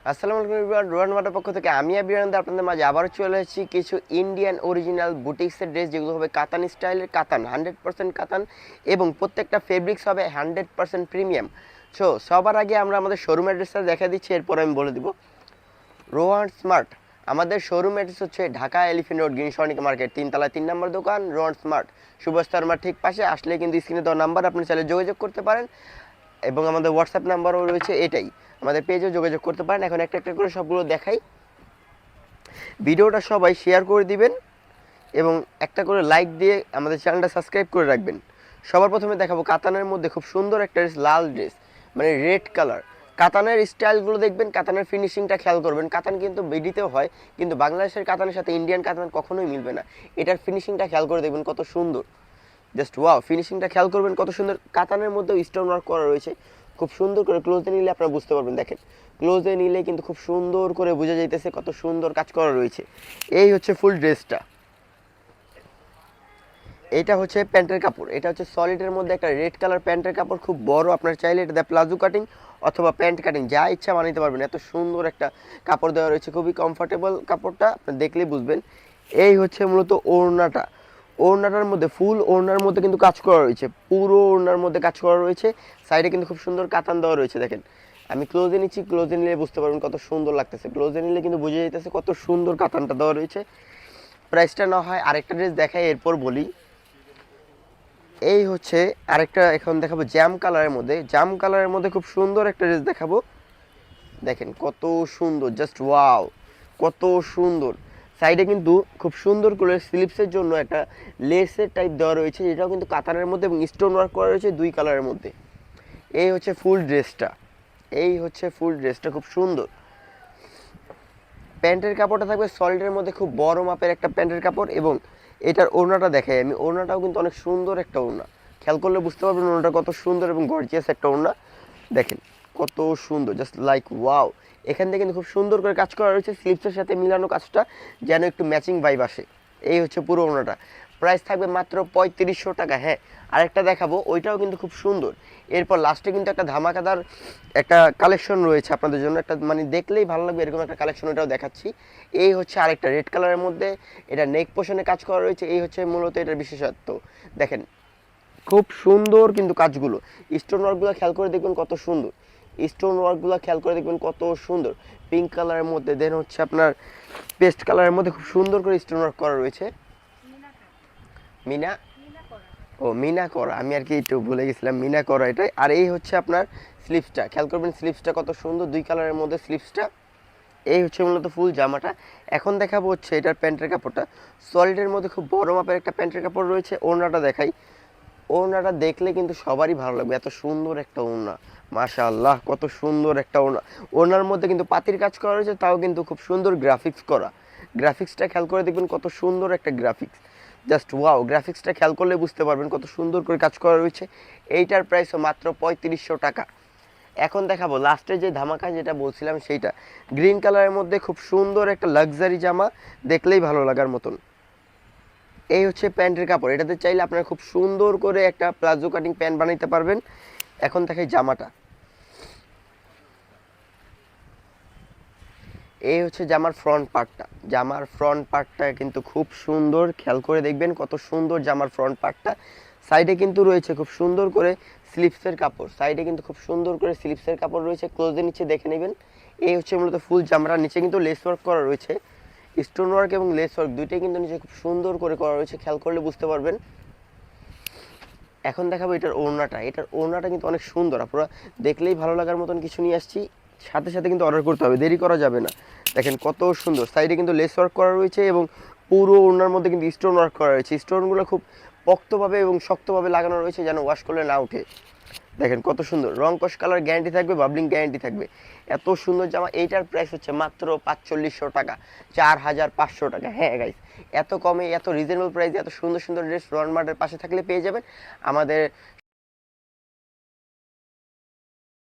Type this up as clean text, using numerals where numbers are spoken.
আসসালামু আলাইকুম এভরিওয়ান, রোহান মার্টের পক্ষ থেকে আমি আবিরানন্দ আপনাদের মাঝে আবারও চলে এসেছি কিছু ইন্ডিয়ান অরিজিনাল বুটিক্সের ড্রেস, যেগুলো হবে কাতান স্টাইলের, কাতান 100% কাতান, এবং প্রত্যেকটা ফেব্রিক্স হবে 100% প্রিমিয়াম। সবার আগে আমরা আমাদের শোরুম অ্যাড্রেসটা দেখা দিচ্ছি, এরপর আমি বলে দিব। রোহান স্মার্ট আমাদের শোরুম অ্যাড্রেস হচ্ছে Dhaka elephant road, green Sonic market, 3 তলায় 3 নম্বর দোকান, রোহান স্মার্ট সুভাষ শর্মার ঠিক পাশে। আসলে কিন্তু স্ক্রিনে দেওয়া নাম্বার আপনি চাইলে যোগাযোগ করতে পারেন, এবং আমাদের হোয়াটসঅ্যাপ নাম্বারও রয়েছে এটাই। আমাদের পেজেও যোগাযোগ করতে পারেন। এখন একটা একটা করে সবগুলো দেখাই। ভিডিওটা সবাই শেয়ার করে দিবেন এবং একটা করে লাইক দিয়ে আমাদের চ্যানেলটা সাবস্ক্রাইব করে রাখবেন। সবার প্রথমে দেখাবো কাতানের মধ্যে খুব সুন্দর একটা ড্রেস, লাল ড্রেস, মানে রেড কালার। কাতানের স্টাইলগুলো দেখবেন, কাতানের ফিনিশিংটা খেয়াল করবেন। কাতান কিন্তু বিডিতেও হয়, কিন্তু বাংলাদেশের কাতানের সাথে ইন্ডিয়ান কাতান কখনোই মিলবে না। এটার ফিনিশিংটা খেয়াল করে দেখবেন কত সুন্দর, জাস্ট ওয়াও। ফিনিশিংটা খেয়াল করবেন কত সুন্দর। কাতানের মধ্যেও স্টোন ওয়ার্ক করা রয়েছে খুব সুন্দর করে। ক্লোজে নিলে আপনারা বুঝতে পারবেন, দেখেন ক্লোজে নিলে কিন্তু খুব সুন্দর করে বোঝা যাইতেছে কত সুন্দর কাজ করা রয়েছে। এই হচ্ছে ফুল ড্রেসটা। এটা হচ্ছে প্যান্টের কাপড়, এটা হচ্ছে সলিডের মধ্যে একটা রেড কালার প্যান্টের কাপড়, খুব বড়। আপনার চাইলে এটা প্লাজো কাটিং অথবা প্যান্ট কাটিং যা ইচ্ছা বানাইতে পারবেন। এত সুন্দর একটা কাপড় দেওয়া রয়েছে, খুবই কমফোর্টেবল কাপড়টা, আপনি দেখলেই বুঝবেন। এই হচ্ছে মূলত ওড়নাটা। ওড়নাটার মধ্যে ফুল ওড়নার মধ্যে কিন্তু কাজ করা রয়েছে, পুরো ওড়নার মধ্যে কাজ করা রয়েছে। সাইডে কিন্তু খুব সুন্দর কাতান দেওয়া রয়েছে, দেখেন। আমি ক্লোজে নিচ্ছি, ক্লোজে নিলে বুঝতে পারবেন কত সুন্দর লাগতেছে। ক্লোজে নিলে কিন্তু বুঝে যাইতেছে কত সুন্দর কাতানটা দেওয়া রয়েছে। প্রাইসটা না হয় আরেকটা ড্রেস দেখাই, এরপর বলি। এই হচ্ছে আরেকটা, এখন দেখাবো জ্যাম কালারের মধ্যে। জ্যাম কালারের মধ্যে খুব সুন্দর একটা ড্রেস দেখাবো, দেখেন কত সুন্দর, জাস্ট ওয়াও, কত সুন্দর। সাইডে কিন্তু খুব সুন্দর করে স্লিপসের জন্য একটা লেসের টাইপ দেওয়া রয়েছে, যেটাও কিন্তু কাতানের মধ্যে এবং স্টোন ওয়ার্ক করা রয়েছে দুই কালারের মধ্যে। এই হচ্ছে ফুল ড্রেসটা, এই হচ্ছে ফুল ড্রেসটা, খুব সুন্দর। প্যান্টের কাপড়টা থাকবে সলিডের মধ্যে, খুব বড় মাপের একটা প্যান্টের কাপড়। এবং এটার ওড়নাটা দেখাই আমি, ওড়নাটাও কিন্তু অনেক সুন্দর একটা ওড়না। খেয়াল করলে বুঝতে পারবেন ওড়নাটা কত সুন্দর এবং গর্জিয়াস একটা ওড়না, দেখেন কত সুন্দর, জাস্ট লাইক ওয়াও। এখান থেকে কিন্তু খুব সুন্দর করে কাজ করা রয়েছে, স্লিপসের সাথে মিলানো কাজটা, যেন একটু ম্যাচিং ভাইব আসে। এই হচ্ছে পুরো ওড়নাটা। প্রাইস থাকবে মাত্র 3500 টাকা। হ্যাঁ, আরেকটা দেখাবো, ওইটাও কিন্তু খুব সুন্দর। এরপর লাস্টে কিন্তু একটা ধামাকাদার একটা কালেকশন রয়েছে আপনাদের জন্য, একটা মানে দেখলেই ভালো লাগবে এরকম একটা কালেকশন, ওটাও দেখাচ্ছি। এই হচ্ছে আরেকটা রেড কালারের মধ্যে, এটা নেক পোর্শনে কাজ করা রয়েছে। এই হচ্ছে মূলত এটার বিশেষত্ব, দেখেন খুব সুন্দর কিন্তু কাজগুলো। স্টোন ওয়ার্কগুলো খেয়াল করে দেখবেন কত সুন্দর, স্টোন ওয়ার্কগুলো খেয়াল করে দেখবেন কত সুন্দর। পিঙ্ক কালারের মধ্যে, দেন হচ্ছে আপনার পেস্ট কালারের মধ্যে খুব সুন্দর করে স্টোন ওয়ার্ক করা রয়েছে। মিনা, ও মিনা করা, আমি আর কি একটু ভুলে গেছিলাম, মিনা করা এটাই। আর এই হচ্ছে আপনার স্লিপসটা, খেয়াল করবেন স্লিপসটা কত সুন্দর, দুই কালারের মধ্যে স্লিপসটা। এই হচ্ছে মূলত ফুল জামাটা। এখন দেখাবো হচ্ছে এটার প্যান্টের কাপড়টা। সলিডের মধ্যে খুব বড় মাপের একটা প্যান্টের কাপড় রয়েছে। ওড়নাটা দেখাই, ওড়নাটা দেখলে কিন্তু সবারই ভালো লাগবে, এত সুন্দর একটা ওড়না, মাশাআল্লাহ কত সুন্দর একটা ওড়না। ওড়নার মধ্যে কিন্তু পাতির কাজ করা রয়েছে, তাও কিন্তু খুব সুন্দর গ্রাফিক্স করা। গ্রাফিক্সটা খেয়াল করে দেখবেন কত সুন্দর একটা গ্রাফিক্স, জাস্ট ওয়াও। গ্রাফিক্সটা খেয়াল করলে বুঝতে পারবেন কত সুন্দর করে কাজ করা রয়েছে। এইটার প্রাইসও মাত্র 3500 টাকা। এখন দেখাবো লাস্টে যে ধামাকা যেটা বলছিলাম সেইটা, গ্রিন কালারের মধ্যে খুব সুন্দর একটা লাক্সারি জামা, দেখলেই ভালো লাগার মতন। এই হচ্ছে প্যান্টের কাপড়, এটাতে চাইলে আপনারা খুব সুন্দর করে একটা প্লাজো কাটিং প্যান্ট বানাইতে পারবেন। এখন দেখাই জামাটা। এই হচ্ছে জামার ফ্রন্ট পার্টটা, জামার ফ্রন্ট পার্টটা কিন্তু খুব সুন্দর, খেয়াল করে দেখবেন কত সুন্দর জামার ফ্রন্ট পার্টটা। সাইডে কিন্তু রয়েছে খুব সুন্দর করে স্লিপসের কাপড়, সাইডে কিন্তু খুব সুন্দর করে স্লিপসের কাপড় রয়েছে, ক্লোজে নিচে দেখে নেবেন। এই হচ্ছে মূলত ফুল জামাটা, নিচে কিন্তু লেস ওয়ার্ক করা রয়েছে, স্টোন ওয়ার্ক এবং লেস ওয়ার্ক দুইটাই কিন্তু নিচে খুব সুন্দর করে করা রয়েছে, খেয়াল করলে বুঝতে পারবেন। এখন দেখাবো এটার ওড়নাটা, এটার ওড়নাটা কিন্তু অনেক সুন্দর, আপনারা দেখলেই ভালো লাগার মতন কিছু নিয়ে আসছি। সাথে সাথে কিন্তু অর্ডার করতে হবে, দেরি করা যাবে না। দেখেন কত সুন্দর, সাইডে কিন্তু লেস ওয়ার্ক করা রয়েছে এবং পুরো ওড়নার মধ্যে কিন্তু স্টোন ওয়ার্ক করা রয়েছে। স্টোনগুলো খুব পোক্তভাবে এবং শক্তভাবে লাগানো রয়েছে, যেন ওয়াশ করলে না উঠে। দেখেন কত সুন্দর, রং কস কালার গ্যারান্টি থাকবে, বাবলিং গ্যারান্টি থাকবে। এত সুন্দর জামা, এইটার প্রাইস হচ্ছে মাত্র 4500 টাকা, 4500 টাকা। হ্যাঁ গাইস, এত কমে এত রিজনেবল প্রাইসে এত সুন্দর সুন্দর ড্রেস রন মার্টের পাশে থাকলে পেয়ে যাবেন। আমাদের